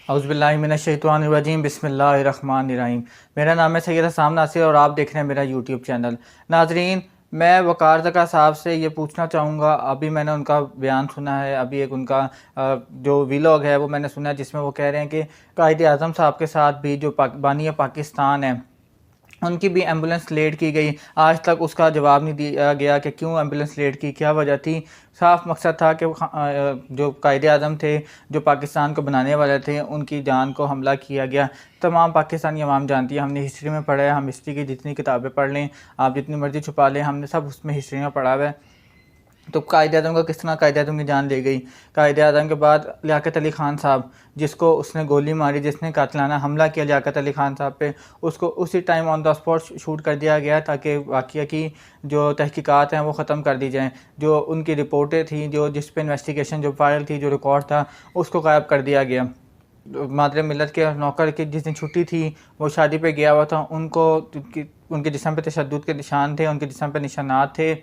औज़ुबिल्लाहिमिनश्शैतानिर्रजीम बिस्मिल्लाहिर्रहमानिर्रहीम। मेरा नाम है सैयद हसाम नासिर और आप देख रहे हैं मेरा यूट्यूब चैनल। नाजरीन, मैं वक़ार ज़का साहब से ये पूछना चाहूँगा, अभी मैंने उनका बयान सुना है, अभी एक उनका जो वीलॉग है वो मैंने सुना है, जिसमें वो कह रहे हैं कि कायदे आज़म साहब के साथ भी जो बानी पाकिस्तान है उनकी भी एम्बुलेंस लेट की गई। आज तक उसका जवाब नहीं दिया गया कि क्यों एम्बुलेंस लेट की, क्या वजह थी। साफ मकसद था कि जो कायदे आज़म थे, जो पाकिस्तान को बनाने वाले थे, उनकी जान को हमला किया गया। तमाम पाकिस्तानी अवाम जानती है, हमने हिस्ट्री में पढ़ा है, हम हिस्ट्री की जितनी किताबें पढ़ लें, आप जितनी मर्ज़ी छुपा लें, हमने सब उसमें हिस्ट्री में पढ़ा हुआ है। तो कायदे आज़म को किस तरह कायदे आज़म की जान ले गई। कायदे आज़म के बाद लियाकत अली ख़ान साहब, जिसको उसने गोली मारी, जिसने कातलाना हमला किया लियाकत अली ख़ान साहब पे, उसको उसी time on the spot shoot कर दिया गया ताकि वाक़या की जो तहकीकात हैं वो ख़त्म कर दी जाएँ। जो उनकी रिपोर्टें थी, जो जिस पे इन्वेस्टिगेशन जो फाइल थी, जो रिकॉर्ड था, उसको गायब कर दिया गया। मादरे मिल्लत के नौकर की जिस दिन छुट्टी थी, वो शादी पे गया हुआ था, उनके जिस्म पे तशद्दुद के निशान थे, उनके जिस्म पे निशानात थे,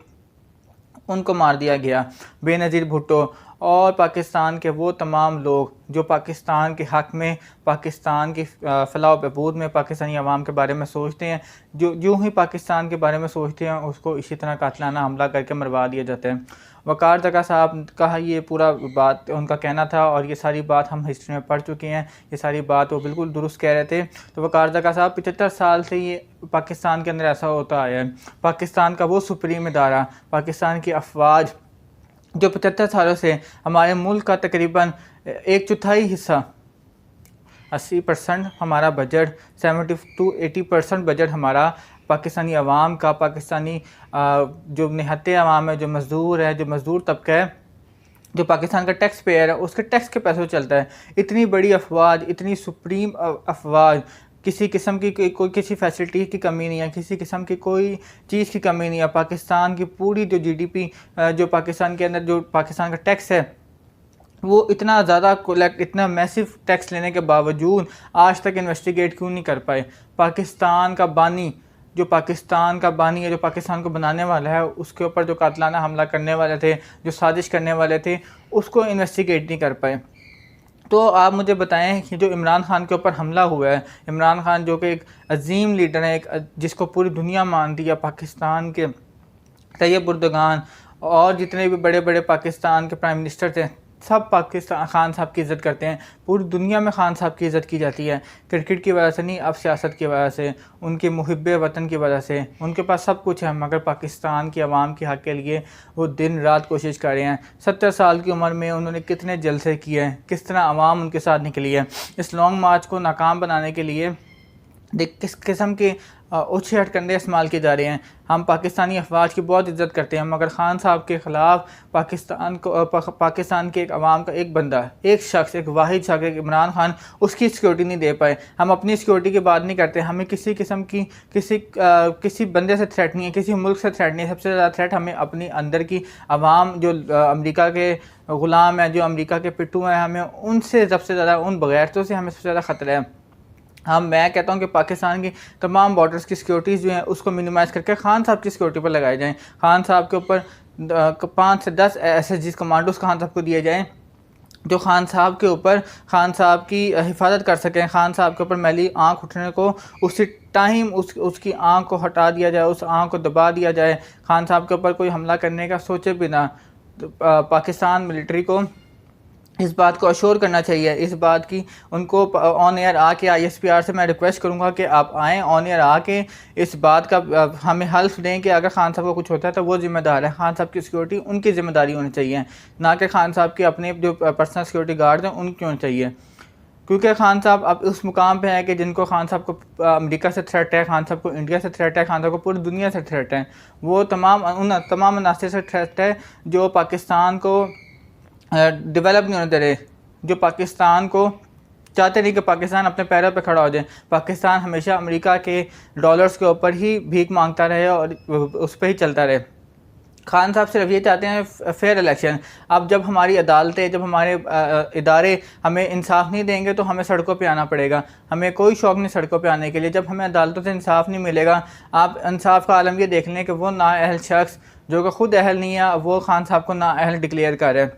उनको मार दिया गया। बेनज़ीर भुट्टो और पाकिस्तान के वो तमाम लोग जो पाकिस्तान के हक़ में, पाकिस्तान की फ़लाह व बहबूद में, पाकिस्तानी अवाम के बारे में सोचते हैं, जो यूँ ही पाकिस्तान के बारे में सोचते हैं, उसको इसी तरह कातलाना हमला करके मरवा दिया जाता है। वक़ार ज़का साहब का ये पूरा बात उनका कहना था और ये सारी बात हम हिस्ट्री में पढ़ चुके हैं। ये सारी बात वो बिल्कुल दुरुस्त कह रहे थे। तो वक़ार ज़का साहब 75 साल से ये पाकिस्तान के अंदर ऐसा होता आया है। पाकिस्तान का वो सुप्रीम इदारा, पाकिस्तान की अफ़वाज जो 75 सालों से हमारे मुल्क का तकरीबन 1/4 हिस्सा, 80% हमारा बजट, 70 to 80% बजट हमारा पाकिस्तानी अवाम का, पाकिस्तानी जो निहत्ते अवाम है, जो मज़दूर है, जो मज़दूर तबका है, जो पाकिस्तान का टैक्स पेयर है, उसके टैक्स के पैसों चलता है। इतनी बड़ी अफवाज, इतनी सुप्रीम अफवाज, किसी किस्म की कोई किसी फैसिलिटी की कमी नहीं है, किसी किस्म की कोई चीज़ की कमी नहीं है। पाकिस्तान की पूरी जो जीडीपी, जो पाकिस्तान के अंदर जो पाकिस्तान का टैक्स है, वो इतना ज़्यादा कलेक्ट, इतना मैसिव टैक्स लेने के बावजूद आज तक इन्वेस्टिगेट क्यों नहीं कर पाए। पाकिस्तान का बानी, जो पाकिस्तान का बानी है, जो पाकिस्तान को बनाने वाला है, उसके ऊपर जो कातलाना हमला करने वाले थे, जो साजिश करने वाले थे, उसको इन्वेस्टिगेट नहीं कर पाए। तो आप मुझे बताएं कि जो इमरान खान के ऊपर हमला हुआ है, इमरान खान जो कि एक अजीम लीडर है, जिसको पूरी दुनिया मानती है, पाकिस्तान के तैयब उर्दगान और जितने भी बड़े बड़े पाकिस्तान के प्राइम मिनिस्टर थे, सब पाकिस्तान खान साहब की इज़्ज़त करते हैं। पूरी दुनिया में खान साहब की इज़्ज़त की जाती है। क्रिकेट की वजह से नहीं, अब सियासत की वजह से, उनके मुहिब्बे वतन की वजह से। उनके पास सब कुछ है, मगर पाकिस्तान की आवाम के हक़ के लिए वो दिन रात कोशिश कर रहे हैं। 70 साल की उम्र में उन्होंने कितने जलसे किए हैं, किस तरह आवाम उनके साथ निकली है। इस लॉन्ग मार्च को नाकाम बनाने के लिए देख किस किस्म के ऊँचे हथकंडे इस्तेमाल किए जा रहे हैं। हम पाकिस्तानी अफवाज की बहुत इज़्ज़त करते हैं, मगर ख़ान साहब के ख़िलाफ़ पाकिस्तान के एक अवाम का एक बंदा, एक शख्स, एक वाहिद शख्स, एक इमरान खान, उसकी सिक्योरिटी नहीं दे पाए। हम अपनी सिक्योरिटी की बात नहीं करते, हमें किसी किस्म की किसी बंदे से थ्रेट नहीं है, किसी मुल्क से थ्रेट नहीं है। सबसे ज़्यादा थ्रेट हमें अपनी अंदर की अवाम, जो अमेरिका के ग़ुलाम हैं, जो अमेरिका के पिट्ठू हैं, हमें उनसे सबसे ज़्यादा, उन बग़ैरतों से हमें सबसे ज़्यादा ख़तरा है। मैं कहता हूँ कि पाकिस्तान की तमाम बॉर्डर्स की सिक्योरिटीज़ जो हैं उसको मिनिमाइज़ करके खान साहब की सिक्योरिटी पर लगाए जाएँ। खान साहब के ऊपर 5 से 10 SSGs कमांडोज़ खान साहब को दिए जाएँ, जो खान साहब के ऊपर, खान साहब की हिफाजत कर सकें। खान साहब के ऊपर मैली आँख उठने को उसी टाइम उसकी आँख को हटा दिया जाए, उस आँख को दबा दिया जाए। खान साहब के ऊपर कोई हमला करने का सोचे बिना तो पाकिस्तान मिलिट्री को इस बात को अश्योर करना चाहिए, इस बात की उनको ऑन एयर आके ISPR से मैं रिक्वेस्ट करूंगा कि आप आएँ ऑन एयर आके इस बात का हमें हल्फ दें कि अगर खान साहब को कुछ होता है तो वो ज़िम्मेदार है। खान साहब की सिक्योरिटी उनकी ज़िम्मेदारी होनी चाहिए, ना कि खान साहब के अपने जो पर्सनल सिक्योरिटी गार्ड हैं उनकी होनी चाहिए। क्योंकि खान साहब अब उस मुकाम पे है कि जिनको खान साहब को अमेरिका से थ्रेट है, खान साहब को इंडिया से थ्रेट है, खान साहब को पूरी दुनिया से थ्रेट है। वो उन तमाम अनासर से थ्रेट है जो पाकिस्तान को डेवलप नहीं होने दे रहे, जो पाकिस्तान को चाहते नहीं कि पाकिस्तान अपने पैरों पे खड़ा हो जाए। पाकिस्तान हमेशा अमेरिका के डॉलर्स के ऊपर ही भीख मांगता रहे और उस पर ही चलता रहे। खान साहब सिर्फ ये चाहते हैं फेयर इलेक्शन। अब जब हमारी अदालतें, जब हमारे इदारे हमें इंसाफ नहीं देंगे तो हमें सड़कों पे आना पड़ेगा। हमें कोई शौक़ नहीं सड़कों पे आने के लिए। जब हमें अदालतों से इंसाफ नहीं मिलेगा, आप इंसाफ का आलम ये देख लें कि वो नाअहल शख्स जो कि ख़ुद अहल नहीं है, वो खान साहब को नाअहल डिक्लेयर कर रहे हैं।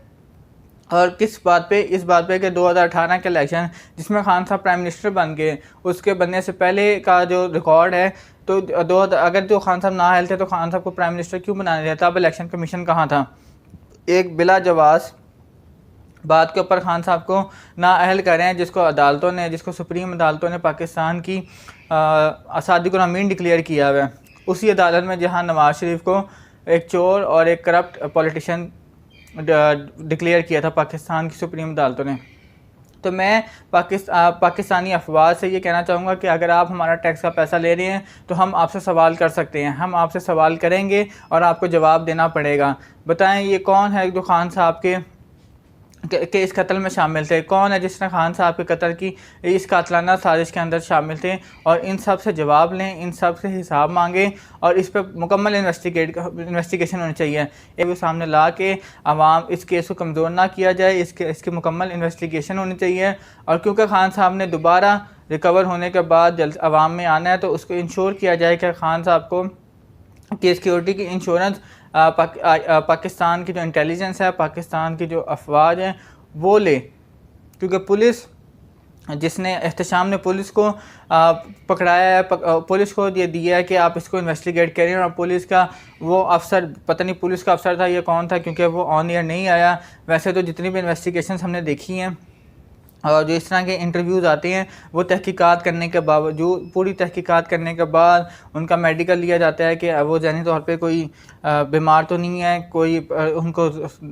और किस बात पे, इस बात पे कि 2018 के इलेक्शन जिसमें खान साहब प्राइम मिनिस्टर बन गए, उसके बनने से पहले का जो रिकॉर्ड है, तो अगर जो खान साहब नाअहल थे तो खान साहब को प्राइम मिनिस्टर क्यों बनाया गया था? अब इलेक्शन कमीशन कहाँ था? एक बिला जवाज़ बात के ऊपर खान साहब को नाअहल कर रहे हैं, जिसको अदालतों ने, जिसको सुप्रीम अदालतों ने पाकिस्तान की सादिक उर अमीन डिक्लेयर किया हुआ है। उसी अदालत में जहां नवाज शरीफ को एक चोर और एक करप्ट पॉलिटिशियन डिक्लेयर किया था पाकिस्तान की सुप्रीम अदालतों ने। तो मैं पाकिस्तानी अफवाज से ये कहना चाहूँगा कि अगर आप हमारा टैक्स का पैसा ले रहे हैं तो हम आपसे सवाल कर सकते हैं, हम आपसे सवाल करेंगे और आपको जवाब देना पड़ेगा। बताएं ये कौन है जो खान साहब के इस कत्ल में शामिल थे? कौन है जिसने खान साहब के कत्ल की इस कातलाना साजिश के अंदर शामिल थे? और इन सब से जवाब लें, इन सब से हिसाब मांगें और इस पर मुकम्मल इन्वेस्टिगेशन होनी चाहिए। एक सामने ला के आवाम इस केस को कमज़ोर ना किया जाए, इसकी मुकम्मल इन्वेस्टिगेशन होनी चाहिए। और क्योंकि खान साहब ने दोबारा रिकवर होने के बाद जल्द आवाम में आना है, तो उसको इंश्योर किया जाए कि खान साहब को की सिक्योरिटी की इंश्योरेंस पाकिस्तान की जो इंटेलिजेंस है, पाकिस्तान की जो अफवाज हैं वो ले। क्योंकि पुलिस, जिसने एहतशाम ने पुलिस को पकड़ाया है, पुलिस को ये दिया है कि आप इसको इन्वेस्टिगेट करें, और पुलिस का वो अफसर, पता नहीं पुलिस का अफसर था ये कौन था, क्योंकि वो ऑन एयर नहीं आया। वैसे तो जितनी भी इन्वेस्टिगेशन हमने देखी हैं और जो इस तरह के इंटरव्यूज़ आते हैं, वो तहकीकात करने के बावजूद, पूरी तहकीकात करने के बाद उनका मेडिकल लिया जाता है कि वो जहनी तौर पे कोई बीमार तो नहीं है, कोई उनको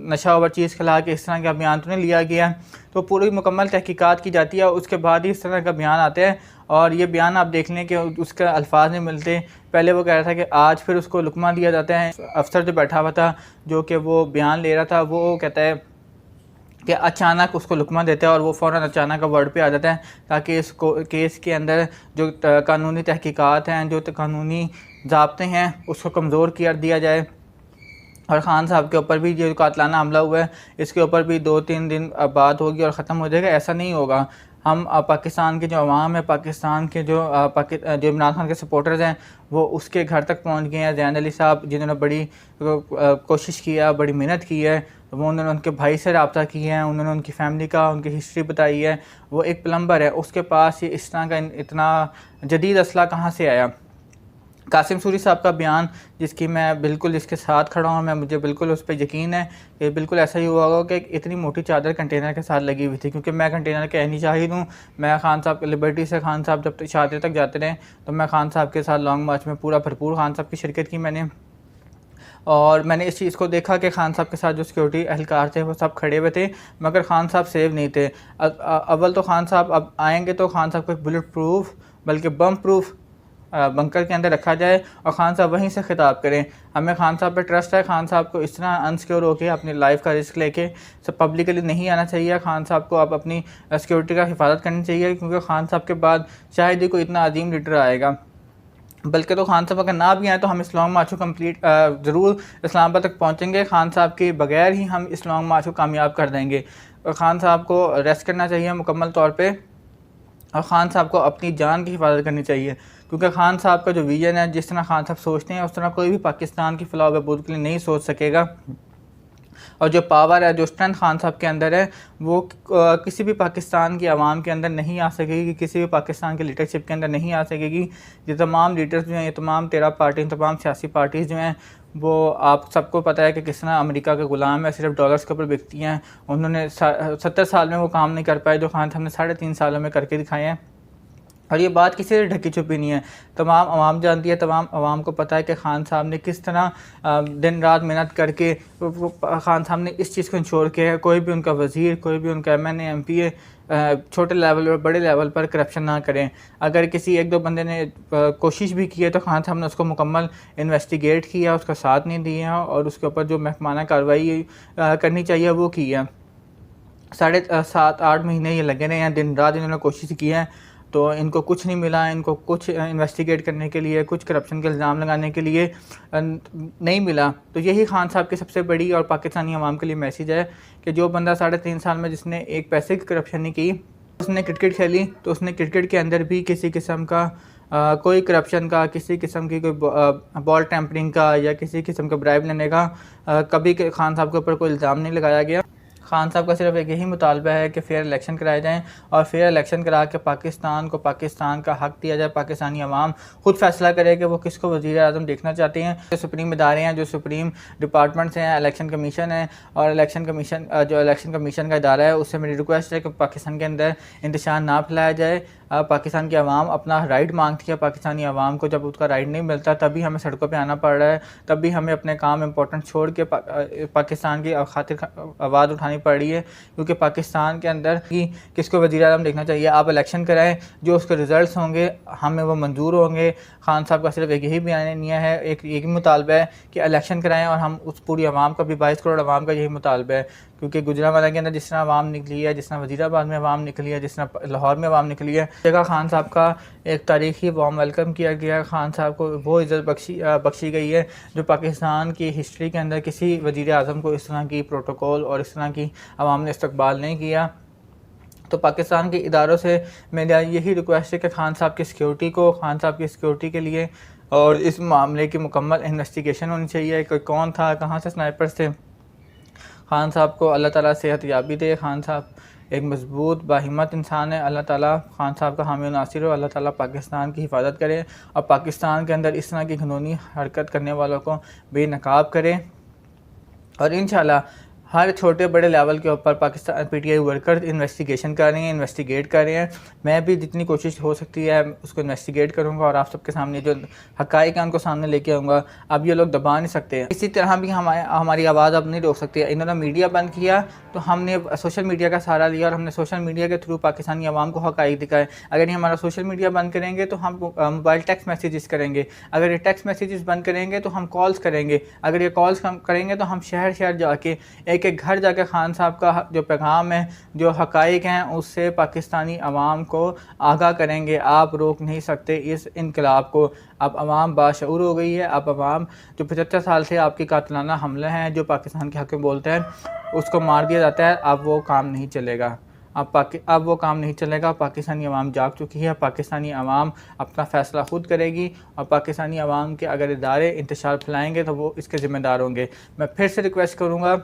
नशा ओवर चीज़ खिला के इस तरह का बयान तो नहीं लिया गया। तो पूरी मुकम्मल तहकीकात की जाती है, उसके बाद ही इस तरह का बयान आता है। और ये बयान आप देख लें कि उसके अल्फाज नहीं मिलते। पहले वो कह रहा था कि आज, फिर उसको लुकमा दिया जाता है। अफसर जो बैठा हुआ था, जो कि वो बयान ले रहा था, वो कहता है कि अचानक उसको लुकमा देता है और वो फ़ौरन अचानक का वर्ड पे आ जाता है, ताकि इसको केस के अंदर जो कानूनी तहकीकात हैं, जो कानूनी ज़ाब्ते हैं, उसको कमज़ोर कर दिया जाए। और ख़ान साहब के ऊपर भी जो कातलाना हमला हुआ है, इसके ऊपर भी 2-3 दिन बात होगी और ख़त्म हो जाएगा। ऐसा नहीं होगा। हम पाकिस्तान के जो अवाम है, पाकिस्तान के जो इमरान खान के सपोर्टर्स हैं, वो उसके घर तक पहुंच गए हैं। ज़ैन अली साहब, जिन्होंने बड़ी कोशिश की है, बड़ी मेहनत की है, वो उन्होंने उनके भाई से रब्ता किया है, उन्होंने उनकी फ़ैमिली का, उनकी हिस्ट्री बताई है। वो एक प्लम्बर है, उसके पास ये इस तरह का इतना जदीद असला कहाँ से आया? कासिम सूरी साहब का बयान, जिसकी मैं बिल्कुल इसके साथ खड़ा हूँ, मुझे बिल्कुल उस पर यकीन है कि बिल्कुल ऐसा ही हुआ होगा कि इतनी मोटी चादर कंटेनर के साथ लगी हुई थी। क्योंकि मैं कंटेनर के अहनी शाहिद हूँ। मैं खान साहब के लिबर्टी से खान साहब जब शादी तक जाते रहे, तो मैं खान साहब के साथ लॉन्ग मार्च में पूरा भरपूर खान साहब की शिरकत की मैंने। और मैंने इस चीज़ को देखा कि खान साहब के साथ जो सिक्योरिटी एहलकार थे वो सब खड़े हुए थे, मगर खान साहब सेव नहीं थे। अव्वल तो खान साहब अब आएंगे तो खान साहब को एक बुलेट प्रूफ, बल्कि बम प्रूफ बंकर के अंदर रखा जाए और ख़ान साहब वहीं से ख़िताब करें। हमें ख़ान साहब पे ट्रस्ट है। ख़ान साहब को इस तरह अनसिक्योर होकर अपनी लाइफ का रिस्क लेके सब पब्लिकली नहीं आना चाहिए। ख़ान साहब को अब अपनी सिक्योरिटी का हिफाजत करनी चाहिए, क्योंकि ख़ान साहब के बाद शायद ही कोई इतना अजीम लीडर आएगा। बल्कि तो खान साहब अगर ना भी आए तो हम इस लॉन्ग मार्च को कंप्लीट ज़रूर इस्लामाबाद तक पहुंचेंगे। खान साहब के बगैर ही हम इस लॉन्ग मार्च को कामयाब कर देंगे। और ख़ान साहब को रेस्ट करना चाहिए मुकम्मल तौर पे, और ख़ान साहब को अपनी जान की हिफाजत करनी चाहिए, क्योंकि ख़ान साहब का जो विज़न है, जिस तरह ख़ान साहब सोचते हैं, उस तरह कोई भी पाकिस्तान की फ़लाह व बहबूद के लिए नहीं सोच सकेगा। और जो पावर है, जो स्ट्रेंथ ख़ान साहब के अंदर है, वो किसी भी पाकिस्तान की आवाम के अंदर नहीं आ सकेगी, किसी भी पाकिस्तान की लीडरशिप के अंदर नहीं आ सकेगी। ये तमाम लीडर्स जो हैं, ये तमाम 13 पार्टी, तमाम सियासी पार्टीज़ जो हैं, वो आप सबको पता है कि किस तरह अमेरिका के ग़ुलाम है, सिर्फ डॉलर्स के ऊपर बिकती हैं। उन्होंने 70 साल में वो काम नहीं कर पाए जो ख़ान साहब ने 3.5 सालों में करके दिखाए हैं। और ये बात किसी से ढकी छुपी नहीं है, तमाम आवाम जानती है, तमाम आवाम को पता है कि ख़ान साहब ने किस तरह दिन रात मेहनत करके ख़ान साहब ने इस चीज़ को इंश्योर किया है कोई भी उनका वज़ीर, कोई भी उनका MNA MPA छोटे लेवल पर, बड़े लेवल पर करप्शन ना करें। अगर किसी एक दो बंदे ने कोशिश भी की है तो ख़ान साहब ने उसको मुकम्मल इन्वेस्टिगेट किया, उसका साथ नहीं दिया और उसके ऊपर जो महकमाना कार्रवाई करनी चाहिए वो की है। 7.5-8 महीने ये लगे रहे हैं, दिन रात इन्होंने कोशिश की है, तो इनको कुछ नहीं मिला। इनको कुछ इन्वेस्टिगेट करने के लिए, कुछ करप्शन के इल्ज़ाम लगाने के लिए नहीं मिला। तो यही ख़ान साहब की सबसे बड़ी और पाकिस्तानी अवाम के लिए मैसेज है कि जो बंदा 3.5 साल में जिसने एक पैसे की करप्शन नहीं की, उसने क्रिकेट खेली, तो उसने क्रिकेट के अंदर भी किसी किस्म का कोई करप्शन का, किसी किस्म की कोई बॉल टैंपरिंग का या किसी किस्म का ब्राइब लेने का कभी ख़ान साहब के ऊपर कोई इल्ज़ाम नहीं लगाया गया। खान साहब का सिर्फ एक यही मुतालबा है कि फ़ेयर इलेक्शन कराए जाएँ और फ़ेयर इलेक्शन करा के पाकिस्तान को पाकिस्तान का हक़ दिया जाए। पाकिस्तानी अवाम खुद फ़ैसला करे कि वो किसको वज़ीर-ए-आज़म देखना चाहते हैं। जो सुप्रीम इदारे हैं, जो सुप्रीम डिपार्टमेंट्स हैं, इलेक्शन कमीशन है और इलेक्शन कमीशन का इदारा है, उससे मेरी रिक्वेस्ट है कि पाकिस्तान के अंदर इंतशार ना फैलाया जाए। पाकिस्तान की आवाम अपना राइट मांगती है। पाकिस्तानी आवाम को जब उसका राइट नहीं मिलता तभी हमें सड़कों पे आना पड़ रहा है, तब भी हमें अपने काम इंपॉर्टेंट छोड़ के पाकिस्तान की खातिर आवाज़ उठानी पड़ रही है, क्योंकि पाकिस्तान के अंदर कि किसको वज़ीर-ए-आज़म देखना चाहिए। आप इलेक्शन कराएं, जो उसके रिज़ल्ट होंगे हमें वो मंजूर होंगे। खान साहब का सिर्फ एक यही बयानिया है, एक यही मुतालबा है कि इलेक्शन कराएं और हम उस पूरी आवाम का भी 22 करोड़ आवाम का यही मुतालबा है। क्योंकि गुजरांवाला के अंदर जिस तरह आवाम निकली है, जिस तरह वज़ीराबाद में आवाम निकली है, जिस तरह लाहौर में आवाम निकली है, जगह खान साहब का एक तारीख़ी वार्म वेलकम किया गया। खान साहब को वो इज़्ज़त बख्शी गई है जो पाकिस्तान की हिस्ट्री के अंदर किसी वज़ीर-ए-आज़म को इस तरह की प्रोटोकॉल और इस तरह की आवाम ने इस्तकबाल नहीं किया। तो पाकिस्तान के इदारों से मेरा यही रिक्वेस्ट है कि खान साहब की सिक्योरिटी के लिए और इस मामले की मुकम्मल इन्वेस्टिगेशन होनी चाहिए कि कौन था, कहाँ से स्नाइपर्स थे। खान साहब को अल्लाह ताला सेहत याबी दे। खान साहब एक मजबूत बाहिम्मत इंसान है। अल्लाह ताला खान साहब का हामी नासिर हो। अल्लाह ताला पाकिस्तान की हिफाजत करे और पाकिस्तान के अंदर इस तरह की घिनौनी हरकत करने वालों को बेनकाब करे। और इंशाल्लाह हर छोटे बड़े लेवल के ऊपर पाकिस्तान पीटीआई वर्कर इन्वेस्टिगेट कर रहे हैं। मैं भी जितनी कोशिश हो सकती है उसको इन्वेस्टिगेट करूंगा और आप सबके सामने जो हक़ाइक़ हैं उनको सामने लेके आऊँगा। अब ये लोग दबा नहीं सकते। इसी तरह भी हमारी आवाज़ अब नहीं रोक सकती। इन्होंने मीडिया बंद किया तो हमने सोशल मीडिया का सहारा लिया और हमने सोशल मीडिया के थ्रू पाकिस्तानी अवाम को हक़ाइक़ दिखाए। अगर ये हमारा सोशल मीडिया बंद करेंगे तो हम मोबाइल टेक्स्ट मैसेजेस करेंगे। अगर ये टेक्स्ट मैसेजेस बंद करेंगे तो हम कॉल्स करेंगे। अगर ये कॉल्स करेंगे तो हम शहर शहर जाके एक घर जाकर खान साहब का जो पैगाम है, जो हक़ाइक़ हैं, उससे पाकिस्तानी अवाम को आगाह करेंगे। आप रोक नहीं सकते इस इनकलाब को। अब अवाम बाशऊर हो गई है। अब अवाम जो 75 साल से आपके कातिलाना हमले हैं, जो पाकिस्तान के हक़ में बोलते हैं, उसको मार दिया जाता है। अब वो काम नहीं चलेगा। अब वो काम नहीं चलेगा। पाकिस्तानी अवाम जाग चुकी है। पाकिस्तानी अवाम अपना फ़ैसला खुद करेगी और पाकिस्तानी अवाम के अगर इदारे इंतशार फैलाएँगे तो वो इसके ज़िम्मेदार होंगे। मैं फिर से रिक्वेस्ट करूँगा,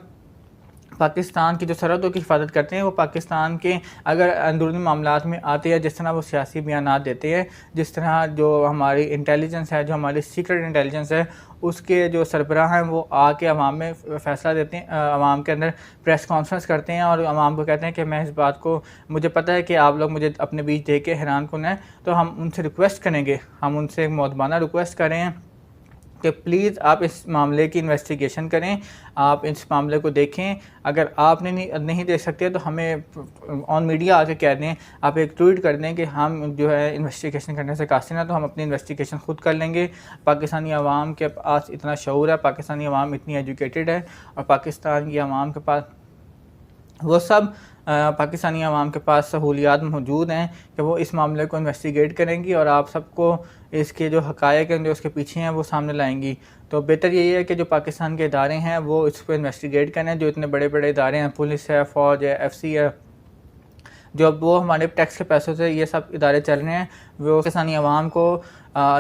पाकिस्तान की जो सरहदों की हिफाजत करते हैं वो पाकिस्तान के अगर अंदरूनी मामलात में आते हैं, जिस तरह वो सियासी बयानात देते हैं, जिस तरह जो हमारी इंटेलिजेंस है, जो हमारी सीक्रेट इंटेलिजेंस है, उसके जो सरबराह हैं वो आके अवाम में फ़ैसला देते हैं, अवाम के अंदर प्रेस कॉन्फ्रेंस करते हैं और अवाम को कहते हैं कि मैं इस बात को, मुझे पता है कि आप लोग मुझे अपने बीच देख के हैरान कुन हैं, तो हम उनसे रिक्वेस्ट करेंगे, हम उनसे एक मौदबाना रिक्वेस्ट करें कि प्लीज़ आप इस मामले की इन्वेस्टिगेशन करें, आप इस मामले को देखें। अगर आपने नहीं देख सकते तो हमें ऑन मीडिया आके कह दें, आप एक ट्वीट कर दें कि हम जो है इन्वेस्टिगेशन करने से कासिर हैं, तो हम अपनी इन्वेस्टिगेशन खुद कर लेंगे। पाकिस्तानी अवाम के पास इतना शऊर है, पाकिस्तानी अवाम इतनी एजुकेटेड है और पाकिस्तान की अवाम के पास वो सब पाकिस्तानी अवाम के पास सहूलियात मौजूद हैं कि वो इस मामले को इन्वेस्टिगेट करेंगी और आप सबको इसके जो हक़ाइक़ हैं, जो उसके पीछे हैं, वो सामने लाएंगी। तो बेहतर यही है कि जो पाकिस्तान के इदारे हैं वो इस पर इन्वेस्टिगेट करें। जो इतने बड़े बड़े इदारे हैं, पुलिस है, फ़ौज है, FC है, जो वो हमारे टैक्स के पैसों से ये सब इदारे चल रहे हैं, वो पाकिस्तानी अवाम को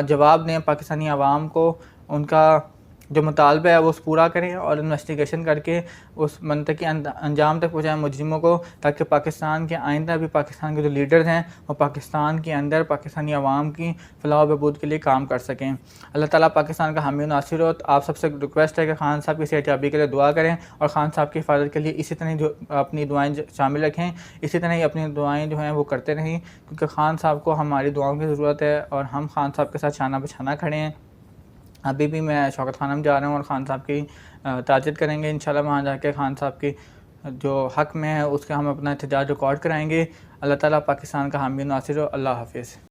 जवाब दें। पाकिस्तानी अवाम को उनका जो मुतालबा है वो पूरा करें और इन्वेस्टिगेशन करके उस मंतकी अंजाम तक पहुँचाएँ मुजरिमों को, ताकि पाकिस्तान के आइंदा भी पाकिस्तान के जो लीडर्स हैं वो पाकिस्तान के अंदर पाकिस्तानी अवाम की फलाह व बहबूद के लिए काम कर सकें। अल्लाह ताला पाकिस्तान का हामी नासिर हो। आप सबसे रिक्वेस्ट है कि खान साहब की सेहतयाबी के लिए दुआ करें और ख़ान साहब की हिफाजत के लिए इसी तरह जो अपनी दुआएँ शामिल रखें, इसी तरह ही अपनी दुआएँ जो हैं वो करते रहें, क्योंकि खान साहब को हमारी दुआओं की ज़रूरत है और हम खान साहब के साथ शाना बशाना खड़े हैं। अभी भी मैं शौकत खाना में जा रहा हूँ और ख़ान साहब की ताज़ियत करेंगे इंशाल्लाह। वहाँ जाके ख़ान साहब की जो हक़ में है उसके हम अपना एहतजाज रिकॉर्ड कराएँगे। अल्लाह ताला पाकिस्तान का हामी नासिर हो। अल्लाह हाफ़िज़।